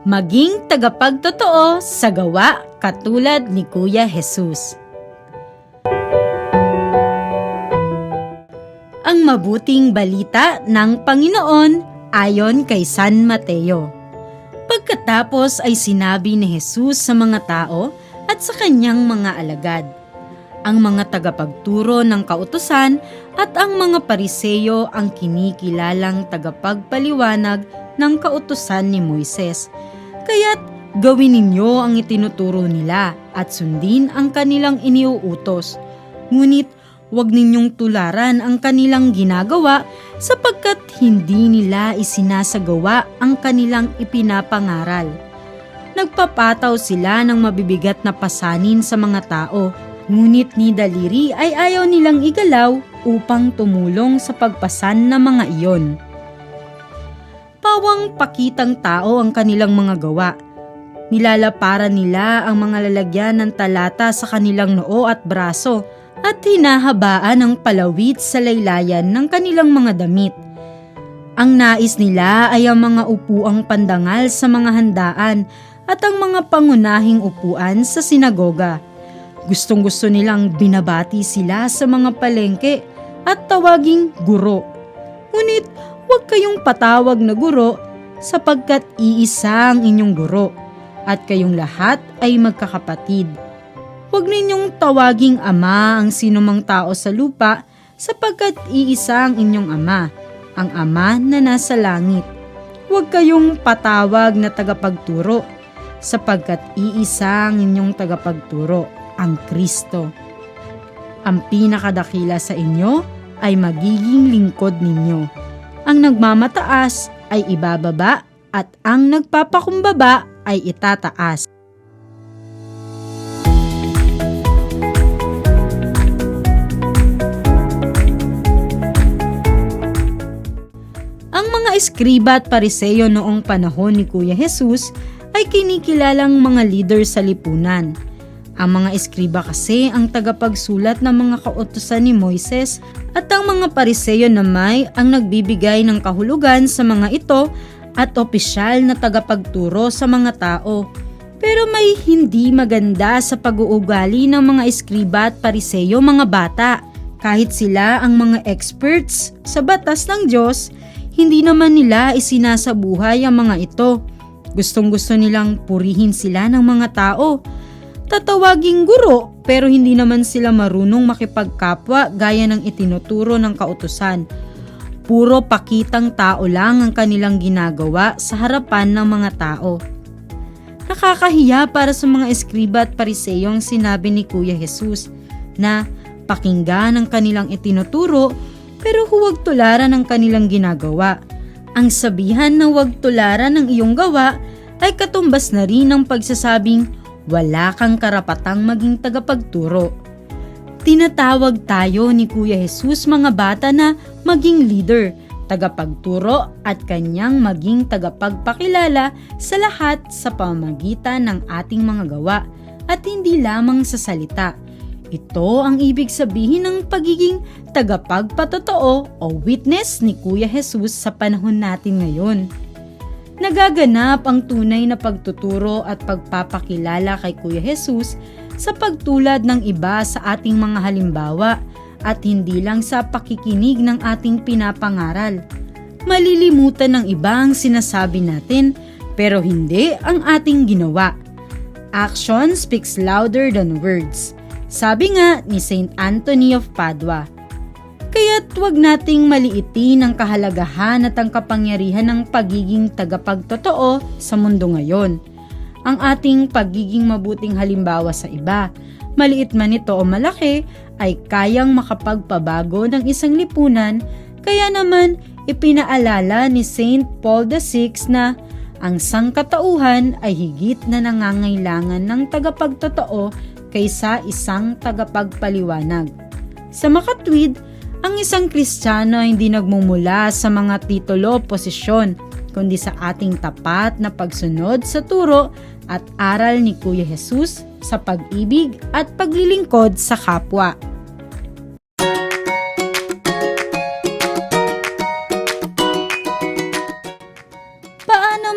Maging tagapagtotoo sa gawa katulad ni Kuya Jesus. Ang mabuting balita ng Panginoon ayon kay San Mateo. Pagkatapos ay sinabi ni Jesus sa mga tao at sa kanyang mga alagad, ang mga tagapagturo ng kautusan at ang mga Pariseyo ang kinikilalang tagapagpaliwanag ng kautusan ni Moises. Kaya't gawin ninyo ang itinuturo nila at sundin ang kanilang iniuutos. Ngunit huwag ninyong tularan ang kanilang ginagawa sapagkat hindi nila isinasagawa ang kanilang ipinapangaral. Nagpapataw sila ng mabibigat na pasanin sa mga tao, ngunit ni daliri ay ayaw nilang igalaw upang tumulong sa pagpasan ng mga iyon. Pawang pakitang tao ang kanilang mga gawa. Nilalaparan nila ang mga lalagyan ng talata sa kanilang noo at braso at hinahabaan ang palawit sa laylayan ng kanilang mga damit. Ang nais nila ay ang mga upuang pandangal sa mga handaan at ang mga pangunahing upuan sa sinagoga. Gustong-gusto nilang binabati sila sa mga palengke at tawaging guro. Ngunit huwag kayong patawag na guro sapagkat iisa ang inyong guro at kayong lahat ay magkakapatid. Huwag ninyong tawaging ama ang sinumang tao sa lupa sapagkat iisa ang inyong ama, ang Ama na nasa langit. Huwag kayong patawag na tagapagturo sapagkat iisa ang inyong tagapagturo, ang Kristo. Ang pinakadakila sa inyo ay magiging lingkod ninyo. Ang nagmamataas ay ibababa at ang nagpapakumbaba ay itataas. Ang mga eskriba at pariseyo noong panahon ni Kuya Jesus ay kinikilalang mga leader sa lipunan. Ang mga eskriba kasi ang tagapagsulat ng mga kautusan ni Moises at ang mga pariseyo naman ang nagbibigay ng kahulugan sa mga ito at opisyal na tagapagturo sa mga tao. Pero may hindi maganda sa pag-uugali ng mga eskriba at pariseyo mga bata. Kahit sila ang mga experts sa batas ng Diyos, hindi naman nila isinasabuhay ang mga ito. Gustong-gusto nilang purihin sila ng mga tao. Tatawaging guro pero hindi naman sila marunong makipagkapwa gaya ng itinuturo ng kautusan. Puro pakitang tao lang ang kanilang ginagawa sa harapan ng mga tao. Nakakahiya para sa mga eskriba at pariseyong sinabi ni Kuya Jesus na pakinggan ang kanilang itinuturo pero huwag tularan ang kanilang ginagawa. Ang sabihan na huwag tularan ang iyong gawa ay katumbas na rin ng pagsasabing wala kang karapatang maging tagapagturo. Tinatawag tayo ni Kuya Jesus mga bata na maging leader, tagapagturo at kanyang maging tagapagpakilala sa lahat sa pamamagitan ng ating mga gawa at hindi lamang sa salita. Ito ang ibig sabihin ng pagiging tagapagpatotoo o witness ni Kuya Jesus sa panahon natin ngayon. Nagaganap ang tunay na pagtuturo at pagpapakilala kay Kuya Jesus sa pagtulad ng iba sa ating mga halimbawa at hindi lang sa pakikinig ng ating pinapangaral. Malilimutan ng iba ang sinasabi natin pero hindi ang ating ginawa. Action speaks louder than words. Sabi nga ni Saint Anthony of Padua. Kaya't huwag nating maliitin ang kahalagahan at ang kapangyarihan ng pagiging tagapagtotoo sa mundo ngayon. Ang ating pagiging mabuting halimbawa sa iba, maliit man ito o malaki, ay kayang makapagpabago ng isang lipunan. Kaya naman ipinaalala ni Saint Paul VI na ang sangkatauhan ay higit na nangangailangan ng tagapagtotoo kaysa isang tagapagpaliwanag. Sa makatwid, ang isang Kristiyano ay hindi nagmumula sa mga titulo o posisyon, kundi sa ating tapat na pagsunod sa turo at aral ni Kuya Jesus sa pag-ibig at paglilingkod sa kapwa.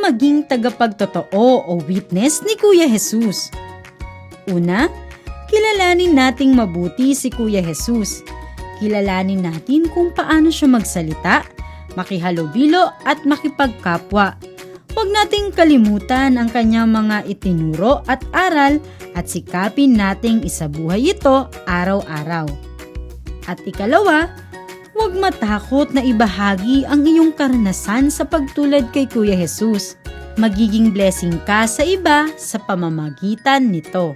maging tagapagtotoo o witness ni Kuya Jesus. Una, kilalanin nating mabuti si Kuya Jesus. Kilalanin natin kung paano siya magsalita, makihalubilo at makipagkapwa. Huwag nating kalimutan ang kanyang mga itinuro at aral at sikapin nating isabuhay ito araw-araw. At ikalawa, huwag matakot na ibahagi ang iyong karanasan sa pagtulad kay Kuya Jesus. Magiging blessing ka sa iba sa pamamagitan nito.